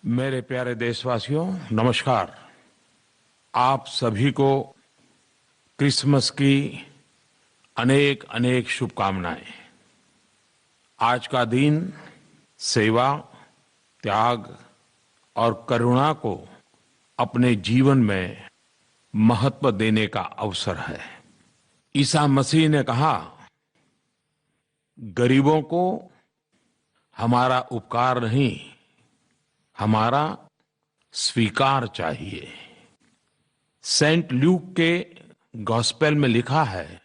मेरे प्यारे देशवासियों, नमस्कार। आप सभी को क्रिसमस की अनेक अनेक शुभकामनाएं। आज का दिन सेवा, त्याग और करुणा को अपने जीवन में महत्व देने का अवसर है। ईसा मसीह ने कहा, गरीबों को हमारा उपकार नहीं, हमारा स्वीकार चाहिए। सेंट ल्यूक के गॉस्पेल में लिखा है,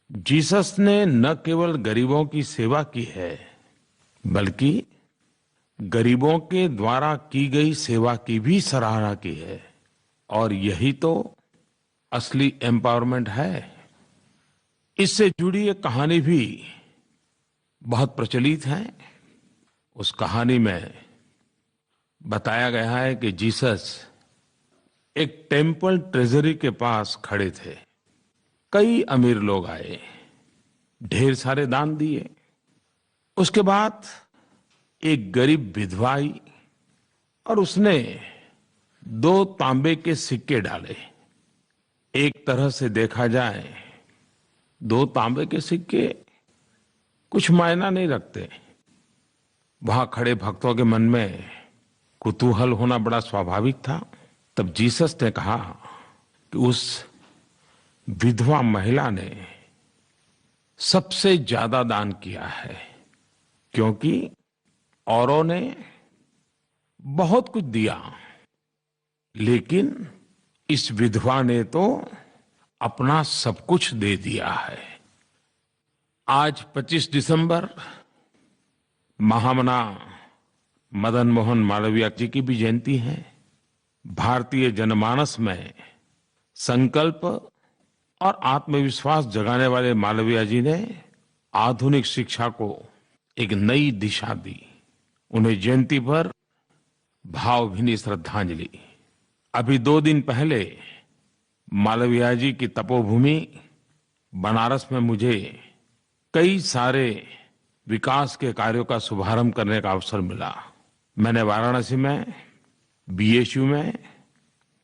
जीसस ने न केवल गरीबों की सेवा की है, बल्कि गरीबों के द्वारा की गई सेवा की भी सराहना की है। और यही तो असली एम्पावरमेंट है। इससे जुड़ी एक कहानी भी बहुत प्रचलित है। उस कहानी में बताया गया है कि जीसस एक टेम्पल ट्रेजरी के पास खड़े थे। कई अमीर लोग आए, ढेर सारे दान दिए। उसके बाद एक गरीब विधवा आई और उसने 2 तांबे के सिक्के डाले। एक तरह से देखा जाए 2 तांबे के सिक्के कुछ मायना नहीं रखते। वहां खड़े भक्तों के मन में कुतूहल होना बड़ा स्वाभाविक था। तब जीसस ने कहा कि उस विधवा महिला ने सबसे ज्यादा दान किया है, क्योंकि औरों ने बहुत कुछ दिया, लेकिन इस विधवा ने तो अपना सब कुछ दे दिया है। आज 25 दिसंबर महामना मदन मोहन मालवीय जी की भी जयंती है। भारतीय जनमानस में संकल्प और आत्मविश्वास जगाने वाले मालवीय जी ने आधुनिक शिक्षा को एक नई दिशा दी। उन्हें जयंती पर भावभीनी श्रद्धांजलि। अभी 2 दिन पहले मालवीय जी की तपोभूमि बनारस में मुझे कई सारे विकास के कार्यों का शुभारंभ करने का अवसर मिला। मैंने वाराणसी में बीएचयू में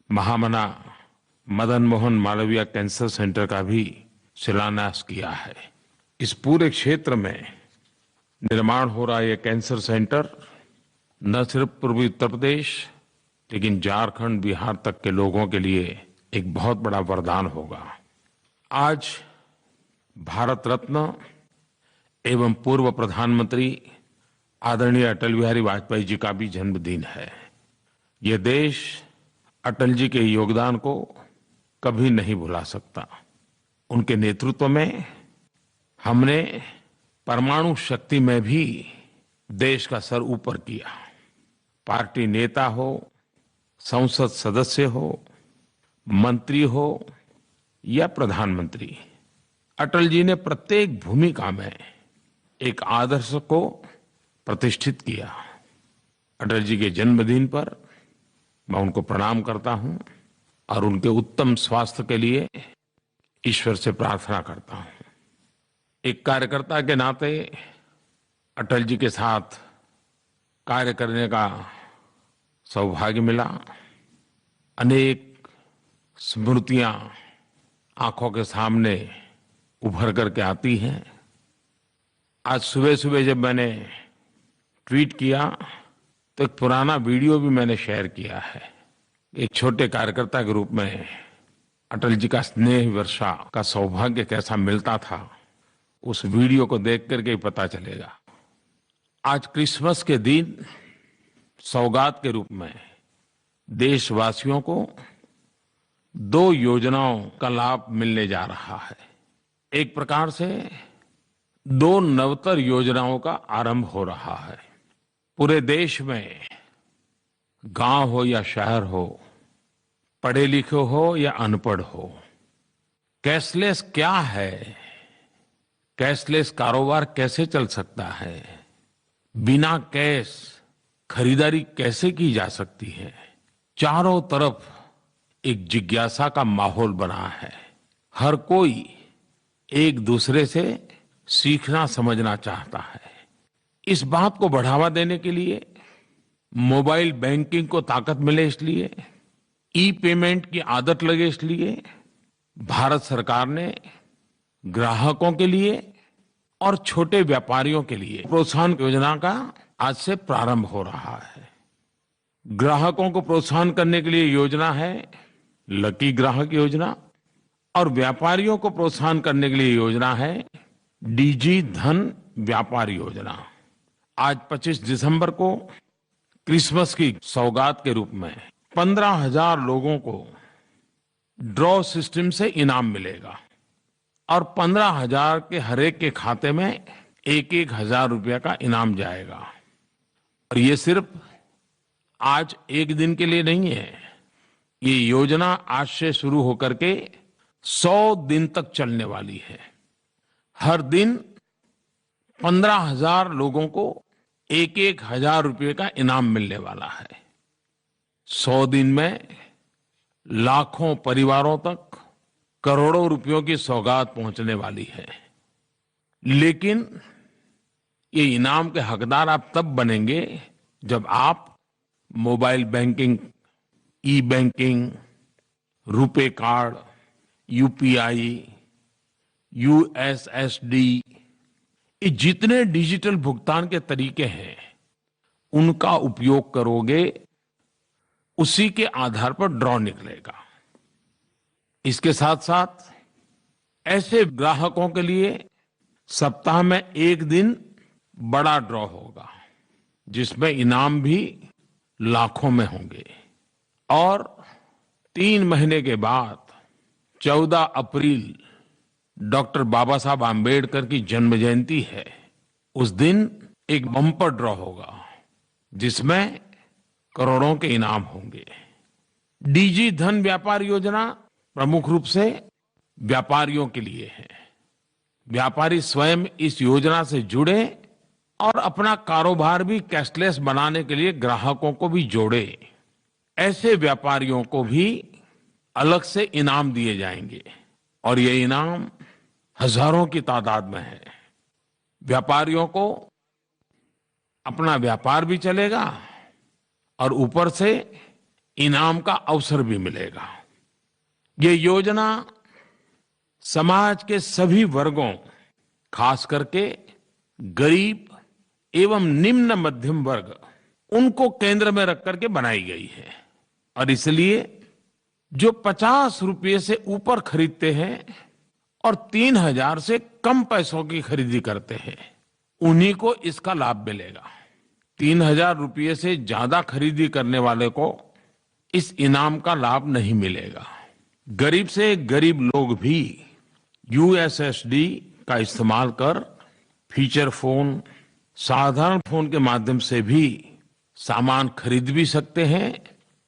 महामना मदन मोहन मालवीय कैंसर सेंटर का भी शिलान्यास किया है। इस पूरे क्षेत्र में निर्माण हो रहा ये कैंसर सेंटर न सिर्फ पूर्वी उत्तर प्रदेश, लेकिन झारखंड, बिहार तक के लोगों के लिए एक बहुत बड़ा वरदान होगा। आज भारत रत्न एवं पूर्व प्रधानमंत्री आदरणीय अटल बिहारी वाजपेयी जी का भी जन्मदिन है। ये देश अटल जी के योगदान को कभी नहीं भुला सकता। उनके नेतृत्व में हमने परमाणु शक्ति में भी देश का सर ऊपर किया। पार्टी नेता हो, संसद सदस्य हो, मंत्री हो या प्रधानमंत्री, अटल जी ने प्रत्येक भूमिका में एक आदर्श को प्रतिष्ठित किया। अटल जी के जन्मदिन पर मैं उनको प्रणाम करता हूं और उनके उत्तम स्वास्थ्य के लिए ईश्वर से प्रार्थना करता हूं। एक कार्यकर्ता के नाते अटल जी के साथ कार्य करने का सौभाग्य मिला। अनेक स्मृतियां आंखों के सामने उभर करके आती हैं। आज सुबह सुबह जब मैंने ट्वीट किया तो एक पुराना वीडियो भी मैंने शेयर किया है। एक छोटे कार्यकर्ता के रूप में अटल जी का स्नेह वर्षा का सौभाग्य कैसा मिलता था, उस वीडियो को देख करके ही पता चलेगा। आज क्रिसमस के दिन सौगात के रूप में देशवासियों को 2 योजनाओं का लाभ मिलने जा रहा है। एक प्रकार से 2 नवतर योजनाओं का आरंभ हो रहा है। पूरे देश में गांव हो या शहर हो, पढ़े लिखे हो या अनपढ़ हो, कैशलेस क्या है, कैशलेस कारोबार कैसे चल सकता है, बिना कैश खरीदारी कैसे की जा सकती है, चारों तरफ एक जिज्ञासा का माहौल बना है। हर कोई एक दूसरे से सीखना समझना चाहता है। इस बात को बढ़ावा देने के लिए मोबाइल बैंकिंग को ताकत मिले इसलिए, ई पेमेंट की आदत लगे इसलिए भारत सरकार ने ग्राहकों के लिए और छोटे व्यापारियों के लिए प्रोत्साहन योजना का आज से प्रारंभ हो रहा है। ग्राहकों को प्रोत्साहन करने के लिए योजना है लकी ग्राहक योजना और व्यापारियों को प्रोत्साहन करने के लिए योजना है डीजी धन व्यापार योजना। आज 25 दिसंबर को क्रिसमस की सौगात के रूप में 15,000 लोगों को ड्रॉ सिस्टम से इनाम मिलेगा और 15,000 के हर एक के खाते में 1,000 रुपया का इनाम जाएगा। और ये सिर्फ आज एक दिन के लिए नहीं है, ये योजना आज से शुरू होकर के 100 दिन तक चलने वाली है। हर दिन 15,000 लोगों को 1,000 रुपये का इनाम मिलने वाला है। 100 दिन में लाखों परिवारों तक करोड़ों रुपयों की सौगात पहुंचने वाली है। लेकिन ये इनाम के हकदार आप तब बनेंगे जब आप mobile banking, e banking, RuPay card, UPI, USSD, ये जितने डिजिटल भुगतान के तरीके हैं उनका उपयोग करोगे, उसी के आधार पर ड्रॉ निकलेगा। इसके साथ साथ ऐसे ग्राहकों के लिए सप्ताह में एक दिन बड़ा ड्रॉ होगा जिसमें इनाम भी लाखों में होंगे। और 3 महीने के बाद 14 अप्रैल डॉक्टर बाबा साहब आम्बेडकर की जन्म जयंती है। उस दिन एक बम्पर ड्रॉ होगा जिसमें करोड़ों के इनाम होंगे। डीजी धन व्यापार योजना प्रमुख रूप से व्यापारियों के लिए है। व्यापारी स्वयं इस योजना से जुड़े और अपना कारोबार भी कैशलेस बनाने के लिए ग्राहकों को भी जोड़े। ऐसे व्यापारियों को भी अलग से इनाम दिए जाएंगे और ये इनाम हजारों की तादाद में है। व्यापारियों को अपना व्यापार भी चलेगा और ऊपर से इनाम का अवसर भी मिलेगा। ये योजना समाज के सभी वर्गों, खास करके गरीब एवं निम्न मध्यम वर्ग, उनको केंद्र में रख करके बनाई गई है। और इसलिए जो 50 रुपये से ऊपर खरीदते हैं और 3,000 से कम पैसों की खरीदी करते हैं, उन्हीं को इसका लाभ मिलेगा। 3,000 रुपये से ज्यादा खरीदी करने वाले को इस इनाम का लाभ नहीं मिलेगा। गरीब से गरीब लोग भी यूएसएसडी का इस्तेमाल कर फीचर फोन, साधारण फोन के माध्यम से भी सामान खरीद भी सकते हैं,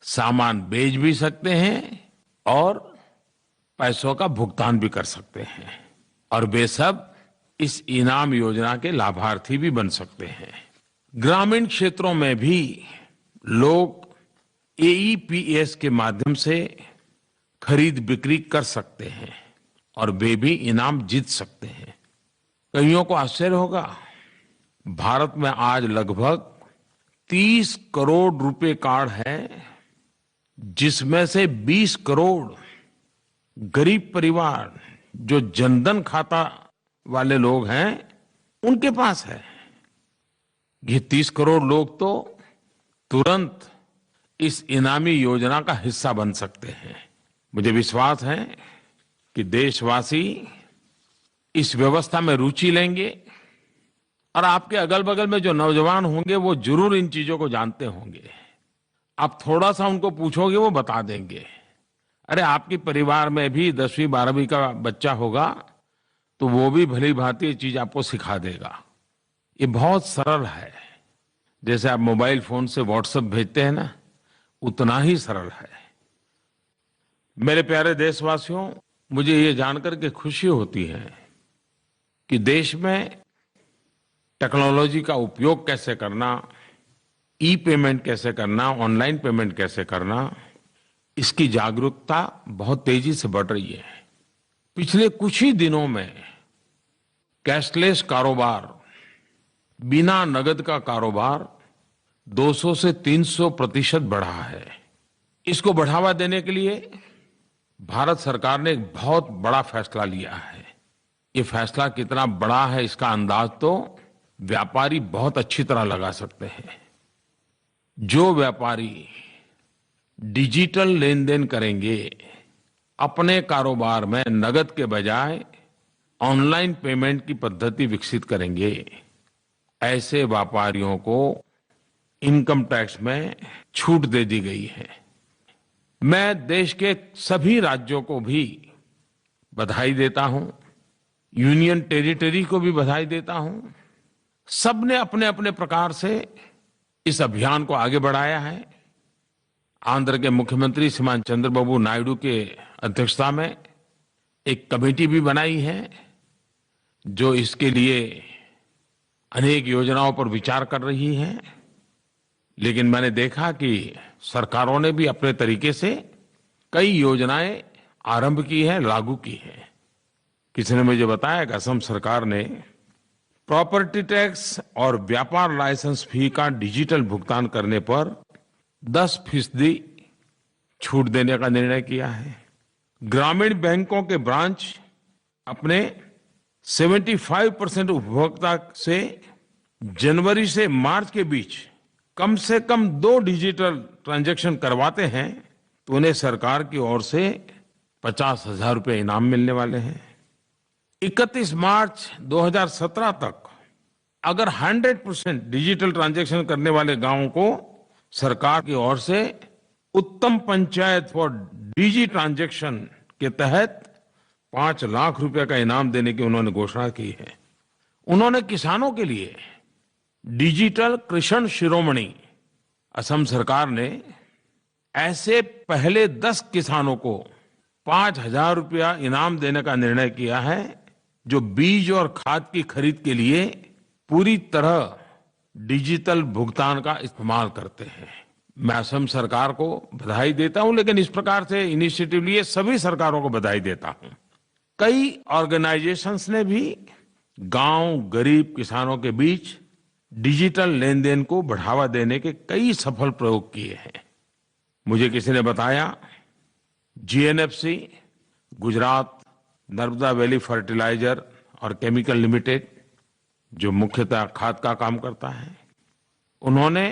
सामान बेच भी सकते हैं और पैसों का भुगतान भी कर सकते हैं। और वे सब इस इनाम योजना के लाभार्थी भी बन सकते हैं। ग्रामीण क्षेत्रों में भी लोग एईपीएस के माध्यम से खरीद बिक्री कर सकते हैं और वे भी इनाम जीत सकते हैं। कईयों को आश्चर्य होगा, भारत में आज लगभग 30 करोड़ रुपए कार्ड हैं, जिसमें से 20 करोड़ गरीब परिवार जो जनधन खाता वाले लोग हैं उनके पास है। ये 30 करोड़ लोग तो तुरंत इस इनामी योजना का हिस्सा बन सकते हैं। मुझे विश्वास है कि देशवासी इस व्यवस्था में रुचि लेंगे और आपके अगल बगल में जो नौजवान होंगे वो जरूर इन चीजों को जानते होंगे। आप थोड़ा सा उनको पूछोगे वो बता देंगे। अरे आपके परिवार में भी 10वीं 12वीं का बच्चा होगा तो वो भी भली भांति ये चीज आपको सिखा देगा। ये बहुत सरल है। जैसे आप मोबाइल फोन से व्हाट्सएप भेजते हैं ना, उतना ही सरल है। मेरे प्यारे देशवासियों, मुझे ये जानकर के खुशी होती है कि देश में टेक्नोलॉजी का उपयोग कैसे करना, ई पेमेंट कैसे करना, ऑनलाइन पेमेंट कैसे करना, इसकी जागरूकता बहुत तेजी से बढ़ रही है। पिछले कुछ ही दिनों में कैशलेस कारोबार, बिना नगद का कारोबार 200 से 300% बढ़ा है। इसको बढ़ावा देने के लिए भारत सरकार ने एक बहुत बड़ा फैसला लिया है। ये फैसला कितना बड़ा है इसका अंदाज तो व्यापारी बहुत अच्छी तरह लगा सकते हैं। जो व्यापारी डिजिटल लेन देन करेंगे, अपने कारोबार में नगद के बजाय ऑनलाइन पेमेंट की पद्धति विकसित करेंगे, ऐसे व्यापारियों को इनकम टैक्स में छूट दे दी गई है। मैं देश के सभी राज्यों को भी बधाई देता हूं, यूनियन टेरिटरी को भी बधाई देता हूं। सबने अपने अपने प्रकार से इस अभियान को आगे बढ़ाया है। आंध्र के मुख्यमंत्री श्रीमान चंद्रबाबू नायडू के अध्यक्षता में एक कमेटी भी बनाई है जो इसके लिए अनेक योजनाओं पर विचार कर रही है। लेकिन मैंने देखा कि सरकारों ने भी अपने तरीके से कई योजनाएं आरंभ की हैं, लागू की हैं। किसी ने मुझे बताया कि असम सरकार ने प्रॉपर्टी टैक्स और व्यापार लाइसेंस फी का डिजिटल भुगतान करने पर 10% छूट देने का निर्णय किया है। ग्रामीण बैंकों के ब्रांच अपने 75% उपभोक्ता से जनवरी से मार्च के बीच कम से कम 2 डिजिटल ट्रांजैक्शन करवाते हैं तो उन्हें सरकार की ओर से 50,000 रुपये इनाम मिलने वाले हैं। 31 मार्च 2017 तक अगर 100% डिजिटल ट्रांजैक्शन करने वाले गांवों को सरकार की ओर से उत्तम पंचायत फॉर डिजी ट्रांजैक्शन के तहत 5 लाख रुपए का इनाम देने की उन्होंने घोषणा की है। उन्होंने किसानों के लिए डिजिटल कृषण शिरोमणि, असम सरकार ने ऐसे पहले 10 किसानों को 5,000 रुपया इनाम देने का निर्णय किया है जो बीज और खाद की खरीद के लिए पूरी तरह डिजिटल भुगतान का इस्तेमाल करते हैं। मैं असम सरकार को बधाई देता हूं, लेकिन इस प्रकार से इनिशिएटिव लिए सभी सरकारों को बधाई देता हूं। कई ऑर्गेनाइजेशंस ने भी गांव गरीब किसानों के बीच डिजिटल लेन देन को बढ़ावा देने के कई सफल प्रयोग किए हैं। मुझे किसी ने बताया GNFC, Gujarat Narmada Valley Fertilizer और केमिकल लिमिटेड, जो मुख्यतः खाद का काम करता है, उन्होंने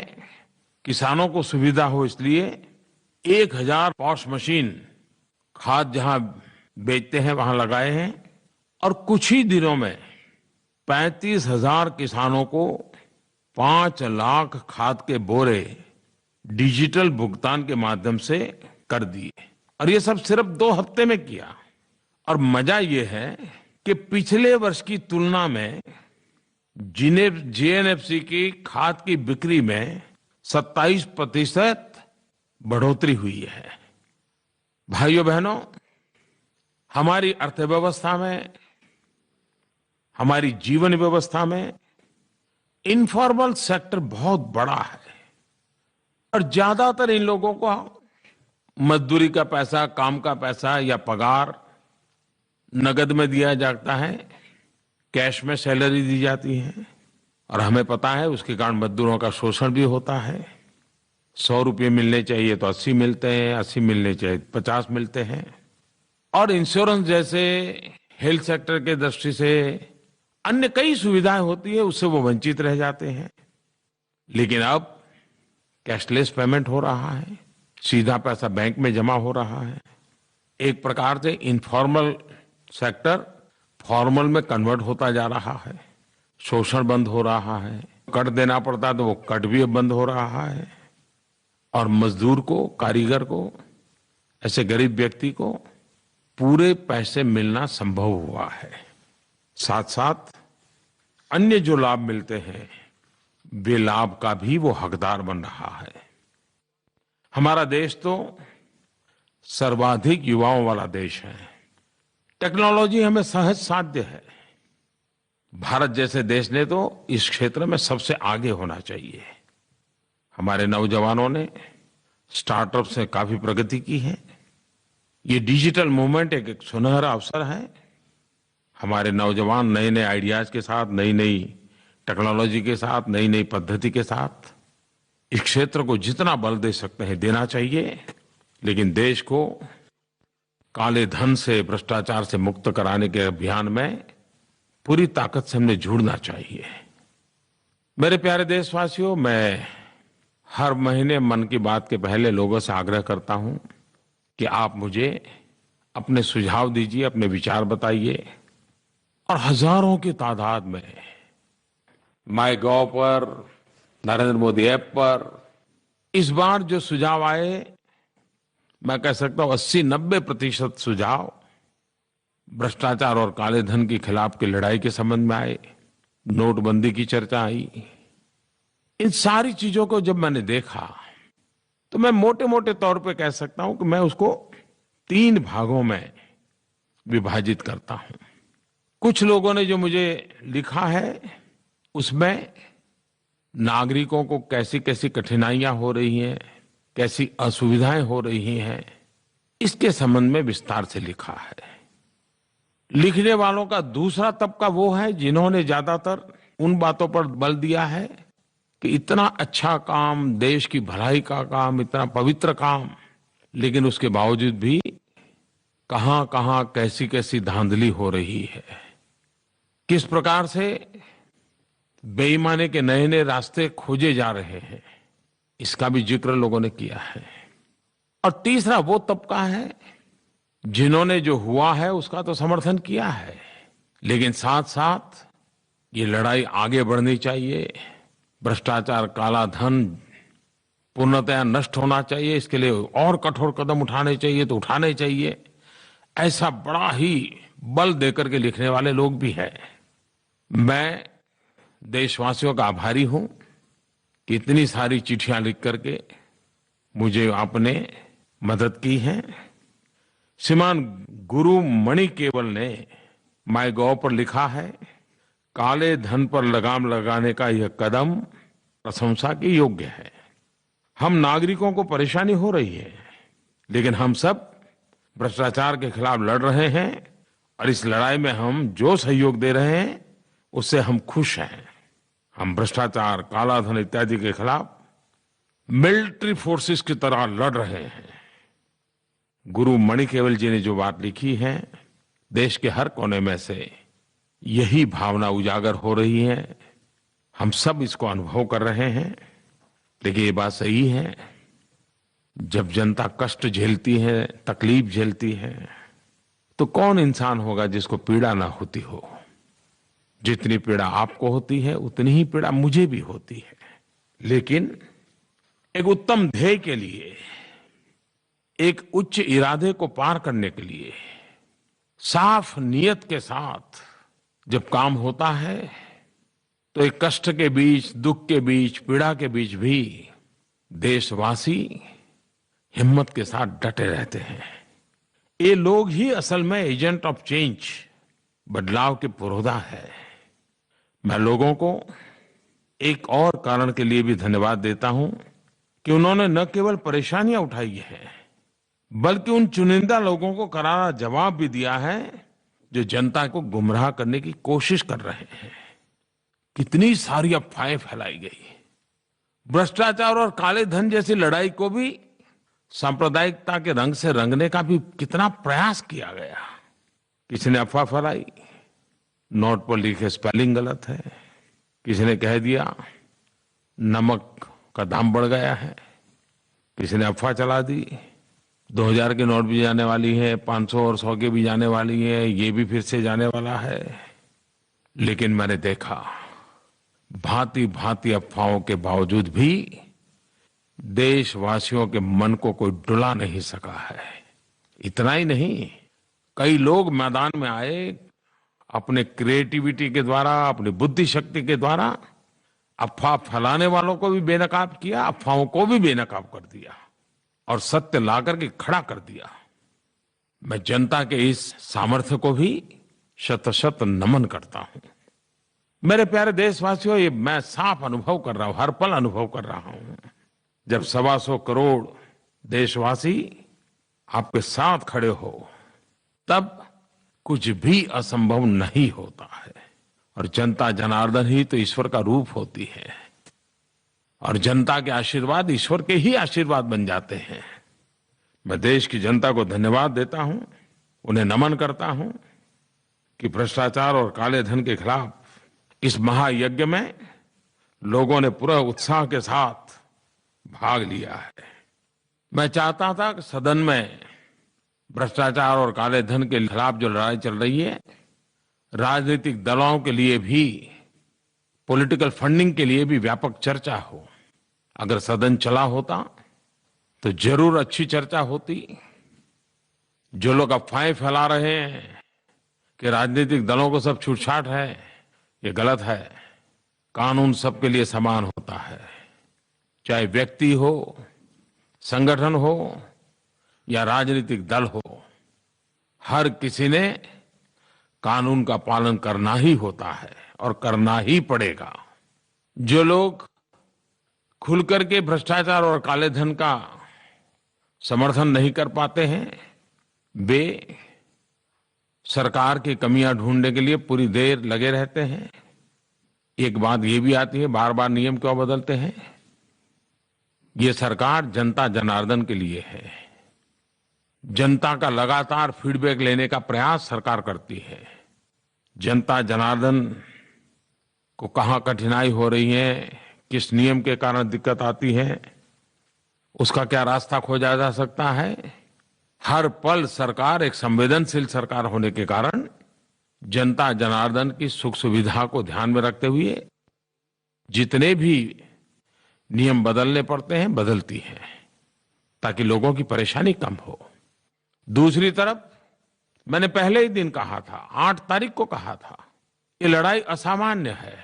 किसानों को सुविधा हो इसलिए 1000 पॉश मशीन खाद जहां बेचते हैं वहां लगाए हैं और कुछ ही दिनों में 35,000 किसानों को 5 लाख खाद के बोरे डिजिटल भुगतान के माध्यम से कर दिए। और ये सब सिर्फ 2 हफ्ते में किया। और मजा ये है कि पिछले वर्ष की तुलना में जीएनएफसी की खाद की बिक्री में 27% बढ़ोतरी हुई है। भाइयों बहनों, हमारी अर्थव्यवस्था में, हमारी जीवन व्यवस्था में इनफॉर्मल सेक्टर बहुत बड़ा है और ज्यादातर इन लोगों को मजदूरी का पैसा, काम का पैसा या पगार नगद में दिया जाता है, कैश में सैलरी दी जाती है। और हमें पता है उसके कारण मजदूरों का शोषण भी होता है। 100 रुपये मिलने चाहिए तो 80 मिलते हैं, 80 मिलने चाहिए 50 मिलते हैं। और इंश्योरेंस जैसे हेल्थ सेक्टर के दृष्टि से अन्य कई सुविधाएं होती है, उससे वो वंचित रह जाते हैं। लेकिन अब कैशलेस पेमेंट हो रहा है, सीधा पैसा बैंक में जमा हो रहा है। एक प्रकार से इनफॉर्मल सेक्टर फॉर्मल में कन्वर्ट होता जा रहा है। शोषण बंद हो रहा है। कट देना पड़ता तो वो कट भी अब बंद हो रहा है। और मजदूर को, कारीगर को, ऐसे गरीब व्यक्ति को पूरे पैसे मिलना संभव हुआ है। साथ साथ अन्य जो लाभ मिलते हैं वे लाभ का भी वो हकदार बन रहा है। हमारा देश तो सर्वाधिक युवाओं वाला देश है। टेक्नोलॉजी हमें सहज साध्य है। भारत जैसे देश ने तो इस क्षेत्र में सबसे आगे होना चाहिए। हमारे नौजवानों ने स्टार्टअप से काफी प्रगति की है। ये डिजिटल मूवमेंट एक सुनहरा अवसर है। हमारे नौजवान नए नए आइडियाज के साथ, नई नई टेक्नोलॉजी के साथ, नई नई पद्धति के साथ इस क्षेत्र को जितना बल दे सकते हैं देना चाहिए, लेकिन देश को काले धन से, भ्रष्टाचार से मुक्त कराने के अभियान में पूरी ताकत से हमने जुड़ना चाहिए। मेरे प्यारे देशवासियों, मैं हर महीने मन की बात के पहले लोगों से आग्रह करता हूं कि आप मुझे अपने सुझाव दीजिए, अपने विचार बताइए, और हजारों की तादाद में माईगॉव पर, नरेंद्र मोदी ऐप पर इस बार जो सुझाव आए, मैं कह सकता हूं 80-90% सुझाव भ्रष्टाचार और काले धन के खिलाफ की लड़ाई के संबंध में आए। नोटबंदी की चर्चा आई। इन सारी चीजों को जब मैंने देखा तो मैं मोटे मोटे तौर पे कह सकता हूं कि मैं उसको 3 भागों में विभाजित करता हूं। कुछ लोगों ने जो मुझे लिखा है उसमें नागरिकों को कैसी कैसी कठिनाइयां हो रही हैं, कैसी असुविधाएं हो रही हैं, इसके संबंध में विस्तार से लिखा है। लिखने वालों का दूसरा तबका वो है जिन्होंने ज्यादातर उन बातों पर बल दिया है कि इतना अच्छा काम, देश की भलाई का काम, इतना पवित्र काम, लेकिन उसके बावजूद भी कहां कहां कैसी कैसी धांधली हो रही है, किस प्रकार से बेईमानी के नए नए रास्ते खोजे जा रहे हैं, इसका भी जिक्र लोगों ने किया है। और तीसरा वो तबका है जिन्होंने जो हुआ है उसका तो समर्थन किया है, लेकिन साथ साथ ये लड़ाई आगे बढ़नी चाहिए, भ्रष्टाचार, काला धन पूर्णतया नष्ट होना चाहिए, इसके लिए और कठोर कदम उठाने चाहिए तो उठाने चाहिए, ऐसा बड़ा ही बल देकर के लिखने वाले लोग भी हैं। मैं देशवासियों का आभारी हूं कि इतनी सारी चिट्ठियां लिख करके मुझे आपने मदद की है। श्रीमान गुरु मणि केवल ने माईगॉव पर लिखा है, काले धन पर लगाम लगाने का यह कदम प्रशंसा के योग्य है। हम नागरिकों को परेशानी हो रही है, लेकिन हम सब भ्रष्टाचार के खिलाफ लड़ रहे हैं और इस लड़ाई में हम जो सहयोग दे रहे हैं उससे हम खुश हैं। हम भ्रष्टाचार, काला धन इत्यादि के खिलाफ मिलिट्री फोर्सेस की तरह लड़ रहे हैं। गुरु मणि केवल जी ने जो बात लिखी है, देश के हर कोने में से यही भावना उजागर हो रही है। हम सब इसको अनुभव कर रहे हैं। लेकिन ये बात सही है, जब जनता कष्ट झेलती है, तकलीफ झेलती है, तो कौन इंसान होगा जिसको पीड़ा ना होती हो। जितनी पीड़ा आपको होती है उतनी ही पीड़ा मुझे भी होती है। लेकिन एक उत्तम ध्येय के लिए, एक उच्च इरादे को पार करने के लिए साफ नियत के साथ जब काम होता है तो एक कष्ट के बीच, दुख के बीच, पीड़ा के बीच भी देशवासी हिम्मत के साथ डटे रहते हैं। ये लोग ही असल में एजेंट ऑफ चेंज, बदलाव के पुरोधा है। मैं लोगों को एक और कारण के लिए भी धन्यवाद देता हूं कि उन्होंने न केवल परेशानियां उठाई हैं, बल्कि उन चुनिंदा लोगों को करारा जवाब भी दिया है जो जनता को गुमराह करने की कोशिश कर रहे हैं। कितनी सारी अफवाहें फैलाई गई। भ्रष्टाचार और काले धन जैसी लड़ाई को भी सांप्रदायिकता के रंग से रंगने का भी कितना प्रयास किया गया। किसी ने अफवाह फैलाई, नोट पर लिखे स्पेलिंग गलत है। किसी ने कह दिया नमक का दाम बढ़ गया है। किसी ने अफवाह चला दी 2000 के नोट भी जाने वाली है, 500 और 100 के भी जाने वाली है, ये भी फिर से जाने वाला है। लेकिन मैंने देखा भांति भांति अफवाहों के बावजूद भी देशवासियों के मन को कोई डुला नहीं सका है। इतना ही नहीं, कई लोग मैदान में आए, अपने क्रिएटिविटी के द्वारा, अपनी बुद्धि शक्ति के द्वारा अफवाह फैलाने वालों को भी बेनकाब किया, अफवाहों को भी बेनकाब कर दिया और सत्य ला करके खड़ा कर दिया। मैं जनता के इस सामर्थ्य को भी शत शत नमन करता हूं। मेरे प्यारे देशवासियों, ये मैं साफ अनुभव कर रहा हूं, हर पल अनुभव कर रहा हूं। जब 125 करोड़ देशवासी आपके साथ खड़े हो, तब कुछ भी असंभव नहीं होता है। और जनता जनार्दन ही तो ईश्वर का रूप होती है। और जनता के आशीर्वाद ईश्वर के ही आशीर्वाद बन जाते हैं। मैं देश की जनता को धन्यवाद देता हूं, उन्हें नमन करता हूं कि भ्रष्टाचार और काले धन के खिलाफ इस महायज्ञ में लोगों ने पूरा उत्साह के साथ भाग लिया है। मैं चाहता था कि सदन में भ्रष्टाचार और काले धन के खिलाफ जो लड़ाई चल रही है, राजनीतिक दलों के लिए भी, पॉलिटिकल फंडिंग के लिए भी व्यापक चर्चा हो। अगर सदन चला होता तो जरूर अच्छी चर्चा होती। जो लोग अफवाहें फैला रहे हैं कि राजनीतिक दलों को सब छूटछाट है, ये गलत है। कानून सबके लिए समान होता है, चाहे व्यक्ति हो, संगठन हो या राजनीतिक दल हो। हर किसी ने कानून का पालन करना ही होता है और करना ही पड़ेगा। जो लोग खुल करके भ्रष्टाचार और काले धन का समर्थन नहीं कर पाते हैं, वे सरकार की कमियां ढूंढने के लिए पूरी देर लगे रहते हैं। एक बात ये भी आती है, बार बार नियम क्यों बदलते हैं? ये सरकार जनता जनार्दन के लिए है। जनता का लगातार फीडबैक लेने का प्रयास सरकार करती है। जनता जनार्दन को कहां कठिनाई हो रही है, किस नियम के कारण दिक्कत आती है, उसका क्या रास्ता खोजा जा सकता है। हर पल सरकार एक संवेदनशील सरकार होने के कारण जनता जनार्दन की सुख सुविधा को ध्यान में रखते हुए जितने भी नियम बदलने पड़ते हैं, बदलती है, ताकि लोगों की परेशानी कम हो। दूसरी तरफ मैंने पहले ही दिन कहा था, 8 तारीख को कहा था, ये लड़ाई असामान्य है।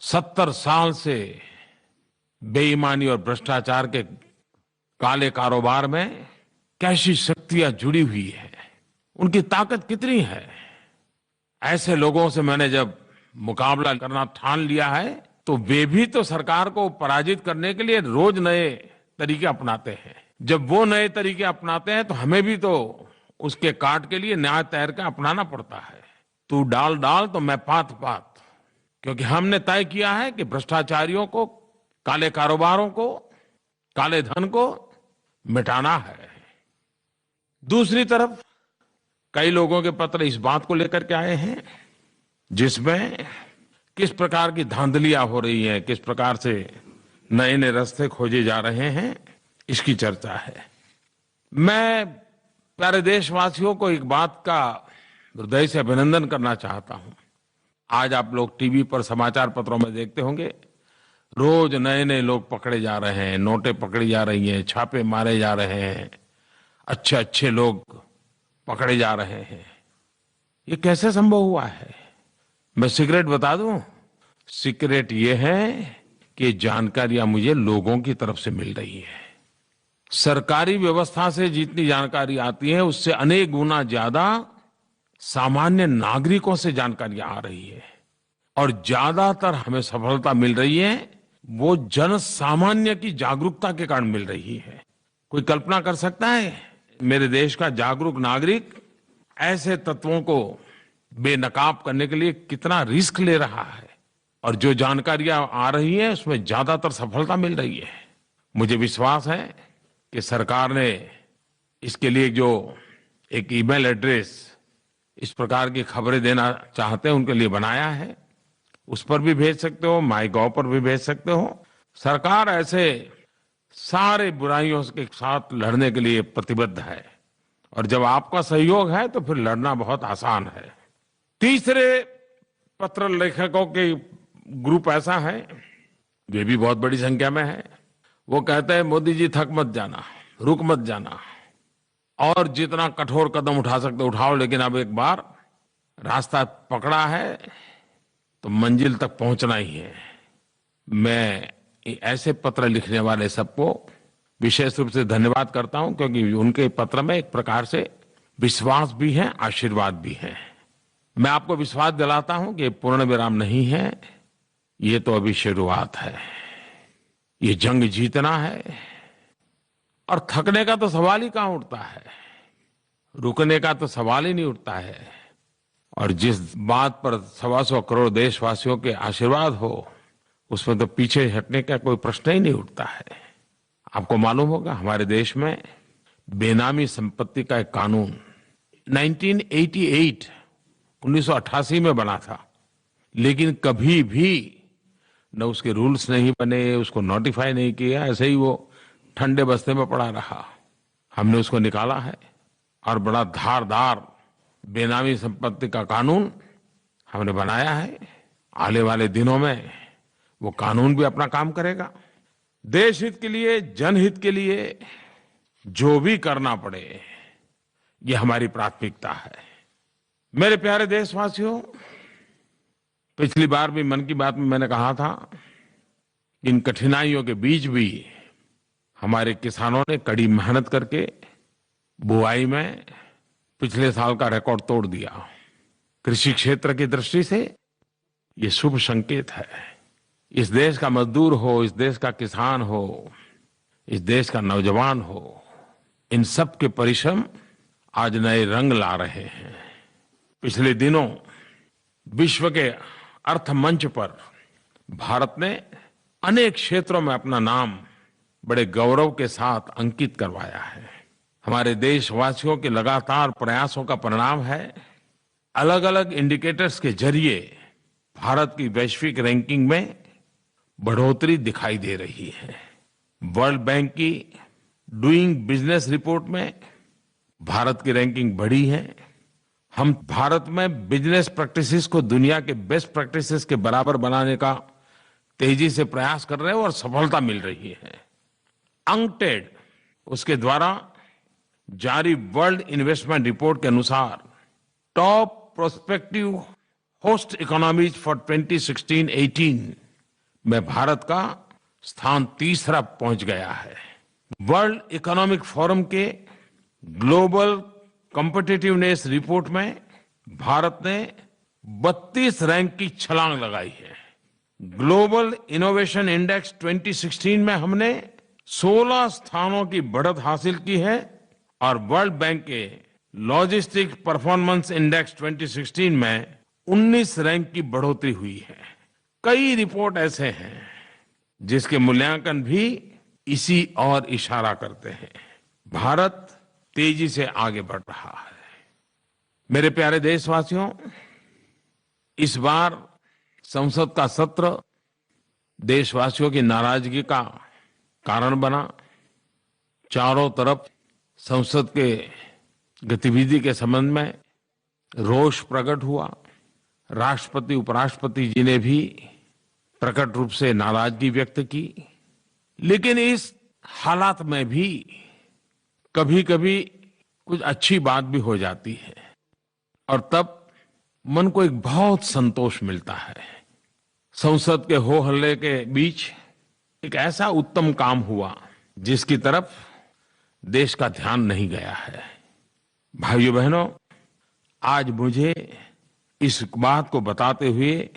70 साल से बेईमानी और भ्रष्टाचार के काले कारोबार में कैसी शक्तियां जुड़ी हुई है, उनकी ताकत कितनी है। ऐसे लोगों से मैंने जब मुकाबला करना ठान लिया है, तो वे भी तो सरकार को पराजित करने के लिए रोज नए तरीके अपनाते हैं। जब वो नए तरीके अपनाते हैं तो हमें भी तो उसके काट के लिए नया तैर का अपनाना पड़ता है। तू डाल डाल तो मैं पात पात, क्योंकि हमने तय किया है कि भ्रष्टाचारियों को, काले कारोबारों को, काले धन को मिटाना है। दूसरी तरफ कई लोगों के पत्र इस बात को लेकर के आए हैं जिसमें किस प्रकार की धांधलियां हो रही हैं, किस प्रकार से नए नए रास्ते खोजे जा रहे हैं, इसकी चर्चा है। मैं प्यारे देशवासियों को एक बात का हृदय से अभिनंदन करना चाहता हूं। आज आप लोग टीवी पर, समाचार पत्रों में देखते होंगे, रोज नए नए लोग पकड़े जा रहे हैं, नोटें पकड़ी जा रही हैं, छापे मारे जा रहे हैं, अच्छे अच्छे लोग पकड़े जा रहे हैं। ये कैसे संभव हुआ है? मैं सीक्रेट बता दूं? सीक्रेट ये है कि जानकारियां मुझे लोगों की तरफ से मिल रही है। सरकारी व्यवस्था से जितनी जानकारी आती है, उससे अनेक गुना ज्यादा सामान्य नागरिकों से जानकारियां आ रही है। और ज्यादातर हमें सफलता मिल रही है वो जन सामान्य की जागरूकता के कारण मिल रही है। कोई कल्पना कर सकता है मेरे देश का जागरूक नागरिक ऐसे तत्वों को बेनकाब करने के लिए कितना रिस्क ले रहा है, और जो जानकारियां आ रही हैं उसमें ज्यादातर सफलता मिल रही है। मुझे विश्वास है कि सरकार ने इसके लिए जो एक ईमेल एड्रेस इस प्रकार की खबरें देना चाहते हैं उनके लिए बनाया है, उस पर भी भेज सकते हो, माईगॉव पर भी भेज सकते हो। सरकार ऐसे सारे बुराइयों के साथ लड़ने के लिए प्रतिबद्ध है, और जब आपका सहयोग है तो फिर लड़ना बहुत आसान है। तीसरे पत्र लेखकों के ग्रुप ऐसा है, वे भी बहुत बड़ी संख्या में है। वो कहते हैं मोदी जी थक मत जाना, रुक मत जाना, और जितना कठोर कदम उठा सकते उठाओ, लेकिन अब एक बार रास्ता पकड़ा है तो मंजिल तक पहुंचना ही है। मैं ऐसे पत्र लिखने वाले सबको विशेष रूप से धन्यवाद करता हूं, क्योंकि उनके पत्र में एक प्रकार से विश्वास भी है, आशीर्वाद भी है। मैं आपको विश्वास दिलाता हूं कि पूर्ण विराम नहीं है, ये तो अभी शुरुआत है। ये जंग जीतना है, और थकने का तो सवाल ही कहां उठता है, रुकने का तो सवाल ही नहीं उठता है। और जिस बात पर 125 करोड़ देशवासियों के आशीर्वाद हो, उसमें तो पीछे हटने का कोई प्रश्न ही नहीं उठता है। आपको मालूम होगा हमारे देश में बेनामी संपत्ति का एक कानून 1988 1988 में बना था, लेकिन कभी भी न उसके रूल्स नहीं बने, उसको नोटिफाई नहीं किया, ऐसे ही वो ठंडे बस्ते में पड़ा रहा। हमने उसको निकाला है और बड़ा धारदार बेनामी संपत्ति का कानून हमने बनाया है। आने वाले दिनों में वो कानून भी अपना काम करेगा। देश हित के लिए, जनहित के लिए जो भी करना पड़े, ये हमारी प्राथमिकता है। मेरे प्यारे देशवासियों, पिछली बार भी मन की बात में मैंने कहा था, इन कठिनाइयों के बीच भी हमारे किसानों ने कड़ी मेहनत करके बुआई में पिछले साल का रिकॉर्ड तोड़ दिया। कृषि क्षेत्र की दृष्टि से ये शुभ संकेत है। इस देश का मजदूर हो, इस देश का किसान हो, इस देश का नौजवान हो, इन सब के परिश्रम आज नए रंग ला रहे हैं। पिछले दिनों विश्व के अर्थ मंच पर भारत ने अनेक क्षेत्रों में अपना नाम बड़े गौरव के साथ अंकित करवाया है। हमारे देशवासियों के लगातार प्रयासों का परिणाम है। अलग अलग इंडिकेटर्स के जरिए भारत की वैश्विक रैंकिंग में बढ़ोतरी दिखाई दे रही है। वर्ल्ड बैंक की डूइंग बिजनेस रिपोर्ट में भारत की रैंकिंग बढ़ी है। हम भारत में बिजनेस प्रैक्टिसेस को दुनिया के बेस्ट प्रैक्टिसेस के बराबर बनाने का तेजी से प्रयास कर रहे हैं और सफलता मिल रही है। अंकटेड उसके द्वारा जारी वर्ल्ड इन्वेस्टमेंट रिपोर्ट के अनुसार top prospective host economies for 2016-18 में भारत का स्थान तीसरा पहुंच गया है। वर्ल्ड इकोनॉमिक फोरम के ग्लोबल कॉम्पिटिटिवनेस रिपोर्ट में भारत ने 32 रैंक की छलांग लगाई है। ग्लोबल इनोवेशन इंडेक्स 2016 में हमने 16 स्थानों की बढ़त हासिल की है और वर्ल्ड बैंक के लॉजिस्टिक परफॉर्मेंस इंडेक्स 2016 में 19 रैंक की बढ़ोतरी हुई है। कई रिपोर्ट ऐसे हैं जिसके मूल्यांकन भी इसी और इशारा करते हैं। भारत तेजी से आगे बढ़ रहा है। मेरे प्यारे देशवासियों, इस बार संसद का सत्र देशवासियों की नाराजगी का कारण बना। चारों तरफ संसद के गतिविधि के संबंध में रोष प्रकट हुआ। राष्ट्रपति, उपराष्ट्रपति जी ने भी प्रकट रूप से नाराजगी व्यक्त की। लेकिन इस हालात में भी कभी कभी कुछ अच्छी बात भी हो जाती है और तब मन को एक बहुत संतोष मिलता है। संसद के हो हल्ले के बीच एक ऐसा उत्तम काम हुआ जिसकी तरफ देश का ध्यान नहीं गया है। भाइयों बहनों, आज मुझे इस बात को बताते हुए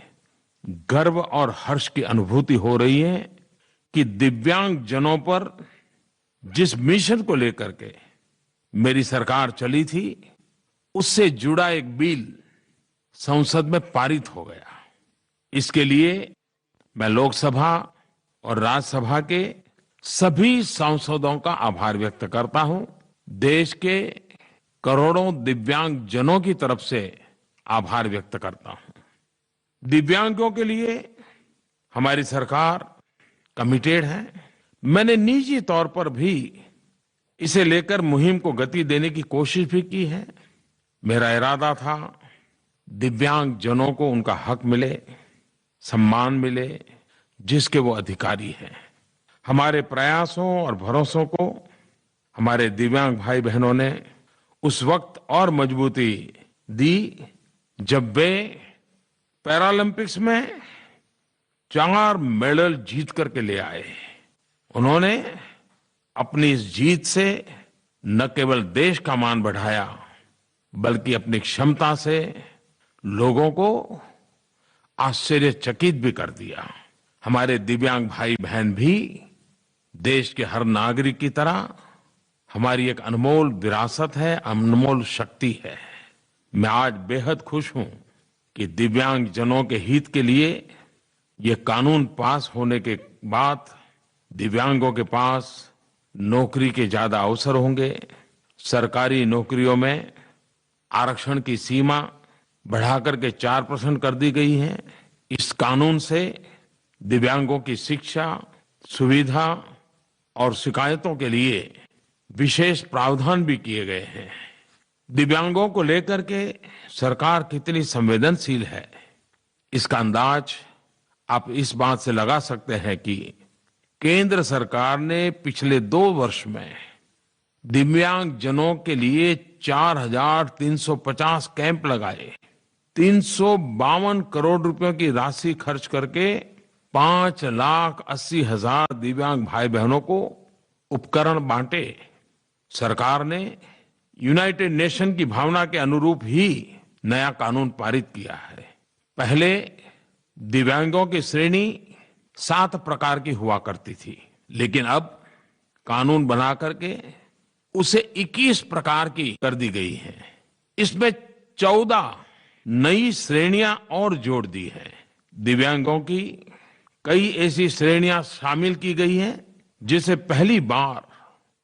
गर्व और हर्ष की अनुभूति हो रही है कि दिव्यांग जनों पर जिस मिशन को लेकर के मेरी सरकार चली थी, उससे जुड़ा एक बिल संसद में पारित हो गया। इसके लिए मैं लोकसभा और राज्यसभा के सभी सांसदों का आभार व्यक्त करता हूं। देश के करोड़ों दिव्यांग जनों की तरफ से आभार व्यक्त करता हूं। दिव्यांगों के लिए हमारी सरकार कमिटेड है। मैंने निजी तौर पर भी इसे लेकर मुहिम को गति देने की कोशिश भी की है। मेरा इरादा था दिव्यांग जनों को उनका हक मिले, सम्मान मिले, जिसके वो अधिकारी हैं। हमारे प्रयासों और भरोसों को हमारे दिव्यांग भाई बहनों ने उस वक्त और मजबूती दी जब वे पैरालंपिक्स में 4 मेडल जीत करके ले आए। उन्होंने अपनी इस जीत से न केवल देश का मान बढ़ाया, बल्कि अपनी क्षमता से लोगों को आश्चर्यचकित भी कर दिया। हमारे दिव्यांग भाई बहन भी देश के हर नागरिक की तरह हमारी एक अनमोल विरासत है, अनमोल शक्ति है। मैं आज बेहद खुश हूं कि दिव्यांग जनों के हित के लिए ये कानून पास होने के बाद दिव्यांगों के पास नौकरी के ज्यादा अवसर होंगे। सरकारी नौकरियों में आरक्षण की सीमा बढ़ाकर के 4% कर दी गई है। इस कानून से दिव्यांगों की शिक्षा, सुविधा और शिकायतों के लिए विशेष प्रावधान भी किए गए हैं। दिव्यांगों को लेकर के सरकार कितनी संवेदनशील है, इसका अंदाज आप इस बात से लगा सकते हैं कि केंद्र सरकार ने पिछले 2 वर्ष में दिव्यांग जनों के लिए 4,350 कैंप लगाए, 352 करोड़ रुपयों की राशि खर्च करके 5,80,000 दिव्यांग भाई बहनों को उपकरण बांटे। सरकार ने यूनाइटेड नेशन की भावना के अनुरूप ही नया कानून पारित किया है। पहले दिव्यांगों की श्रेणी 7 प्रकार की हुआ करती थी, लेकिन अब कानून बना करके उसे 21 प्रकार की कर दी गई है। इसमें 14 नई श्रेणियां और जोड़ दी है। दिव्यांगों की कई ऐसी श्रेणियां शामिल की गई हैं जिसे पहली बार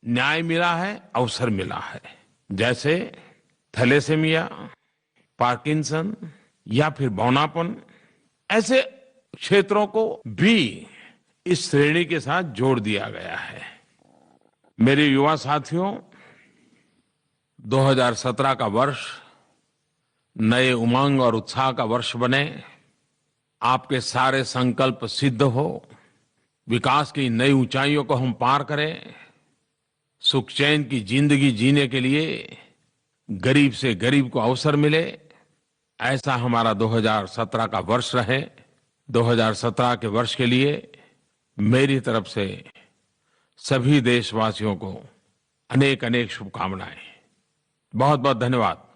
न्याय मिला है, अवसर मिला है, जैसे थैलेसेमिया, पार्किंसन या फिर बौनापन। ऐसे क्षेत्रों को भी इस श्रेणी के साथ जोड़ दिया गया है। मेरे युवा साथियों, 2017 का वर्ष नए उमंग और उत्साह का वर्ष बने, आपके सारे संकल्प सिद्ध हो, विकास की नई ऊंचाइयों को हम पार करें, सुख चैन की जिंदगी जीने के लिए गरीब से गरीब को अवसर मिले, ऐसा हमारा 2017 का वर्ष रहे। 2017 के वर्ष के लिए मेरी तरफ से सभी देशवासियों को अनेक अनेक शुभकामनाएं। बहुत बहुत धन्यवाद।